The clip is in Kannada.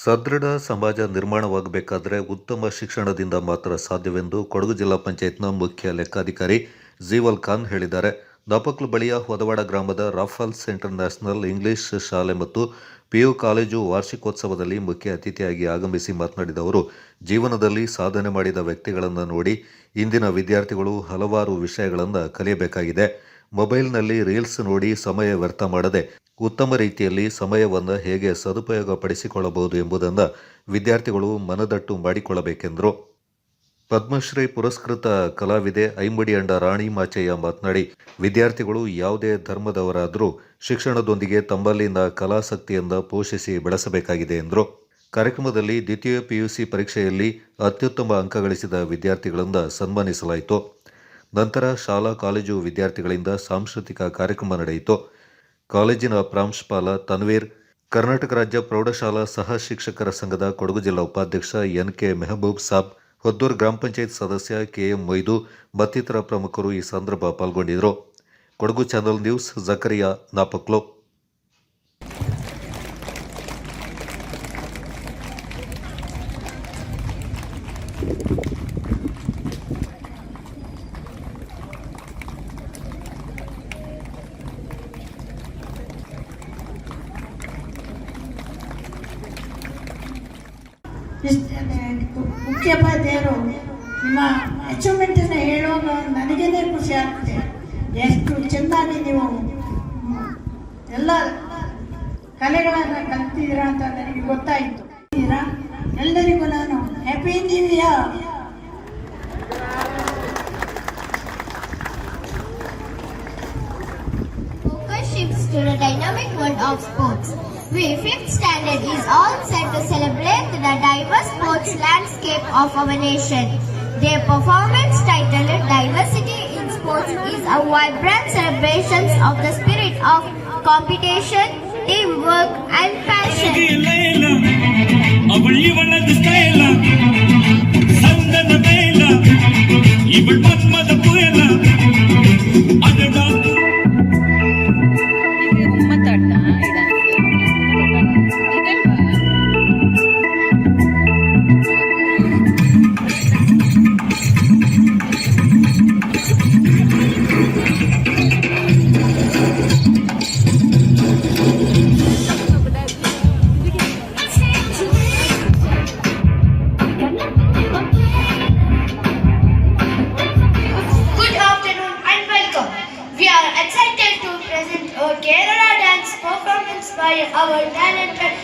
ಸದೃಢ ಸಮಾಜ ನಿರ್ಮಾಣವಾಗಬೇಕಾದರೆ ಉತ್ತಮ ಶಿಕ್ಷಣದಿಂದ ಮಾತ್ರ ಸಾಧ್ಯವೆಂದು ಕೊಡಗು ಜಿಲ್ಲಾ ಪಂಚಾಯತ್ನ ಮುಖ್ಯ ಲೆಕ್ಕಾಧಿಕಾರಿ ಜೀವಲ್ ಖಾನ್ ಹೇಳಿದ್ದಾರೆ. ದಾಪಕ್ಲು ಬಳಿಯ ಹೊದವಾಡ ಗ್ರಾಮದ ರಾಫಲ್ಸ್ ಇಂಟರ್ನ್ಯಾಷನಲ್ ಇಂಗ್ಲಿಷ್ ಶಾಲೆ ಮತ್ತು ಪಿಯು ಕಾಲೇಜು ವಾರ್ಷಿಕೋತ್ಸವದಲ್ಲಿ ಮುಖ್ಯ ಅತಿಥಿಯಾಗಿ ಆಗಮಿಸಿ ಮಾತನಾಡಿದ ಅವರು, ಜೀವನದಲ್ಲಿ ಸಾಧನೆ ಮಾಡಿದ ವ್ಯಕ್ತಿಗಳನ್ನು ನೋಡಿ ಇಂದಿನ ವಿದ್ಯಾರ್ಥಿಗಳು ಹಲವಾರು ವಿಷಯಗಳನ್ನು ಕಲಿಯಬೇಕಾಗಿದೆ. ಮೊಬೈಲ್ನಲ್ಲಿ ರೀಲ್ಸ್ ನೋಡಿ ಸಮಯ ವ್ಯರ್ಥ ಮಾಡದೆ ಉತ್ತಮ ರೀತಿಯಲ್ಲಿ ಸಮಯವನ್ನು ಹೇಗೆ ಸದುಪಯೋಗ ಪಡಿಸಿಕೊಳ್ಳಬಹುದು ಎಂಬುದನ್ನು ವಿದ್ಯಾರ್ಥಿಗಳು ಮನದಟ್ಟು ಮಾಡಿಕೊಳ್ಳಬೇಕೆಂದರು. ಪದ್ಮಶ್ರೀ ಪುರಸ್ಕೃತ ಕಲಾವಿದೆ ಐಂಬಡಿಯಂಡ ರಾಣಿ ಮಾಚಯ್ಯ ಮಾತನಾಡಿ, ವಿದ್ಯಾರ್ಥಿಗಳು ಯಾವುದೇ ಧರ್ಮದವರಾದರೂ ಶಿಕ್ಷಣದೊಂದಿಗೆ ತಮ್ಮಲ್ಲಿನ ಕಲಾಸಕ್ತಿಯನ್ನು ಪೋಷಿಸಿ ಬೆಳೆಸಬೇಕಾಗಿದೆ ಎಂದರು. ಕಾರ್ಯಕ್ರಮದಲ್ಲಿ ದ್ವಿತೀಯ ಪಿಯುಸಿ ಪರೀಕ್ಷೆಯಲ್ಲಿ ಅತ್ಯುತ್ತಮ ಅಂಕ ಗಳಿಸಿದ ವಿದ್ಯಾರ್ಥಿಗಳನ್ನು ಸನ್ಮಾನಿಸಲಾಯಿತು. ನಂತರ ಶಾಲಾ ಕಾಲೇಜು ವಿದ್ಯಾರ್ಥಿಗಳಿಂದ ಸಾಂಸ್ಕೃತಿಕ ಕಾರ್ಯಕ್ರಮ ನಡೆಯಿತು. ಕಾಲೇಜಿನ ಪ್ರಾಂಶುಪಾಲ ತನ್ವೀರ್, ಕರ್ನಾಟಕ ರಾಜ್ಯ ಪ್ರೌಢಶಾಲಾ ಸಹ ಶಿಕ್ಷಕರ ಸಂಘದ ಕೊಡಗು ಜಿಲ್ಲಾ ಉಪಾಧ್ಯಕ್ಷ ಎನ್.ಕೆ. ಮೆಹಬೂಬ್ ಸಾಬ್, ಹೊದ್ದೂರು ಗ್ರಾಮ ಪಂಚಾಯತ್ ಸದಸ್ಯ ಕೆ.ಎಂ. ಮೊಯ್ದು ಮತ್ತಿತರ ಪ್ರಮುಖರು ಈ ಸಂದರ್ಭ ಪಾಲ್ಗೊಂಡಿದ್ದರು. Kodagu channel news, Zakariya, Napoklu. ಮುಖ್ಯೋಪಾಧ್ಯಾಯರು ನಿಮ್ಮ ಅಚೀವ್ಮೆಂಟನ್ನು ಹೇಳುವಾಗ ನನಗೇನೆ ಖುಷಿ ಆಗ್ತದೆ. ಎಷ್ಟು ಚೆನ್ನಾಗಿ ನೀವು ಎಲ್ಲ ಕಲೆಗಳನ್ನು ಕಲ್ತಿದ್ದೀರಾ ಅಂತ ನನಗೆ ಗೊತ್ತಾಯಿತು. ಎಲ್ಲರಿಗೂ ನಾನು happy new year. Focus shifts to the dynamic world of sports. We, 5th standard, is all set to celebrate the diverse sports landscape of our nation. Their performance, titled Diversity in Sports, is a vibrant celebration of the spirit of competition, teamwork and passion. Excited to present a Kerala dance performance by our talented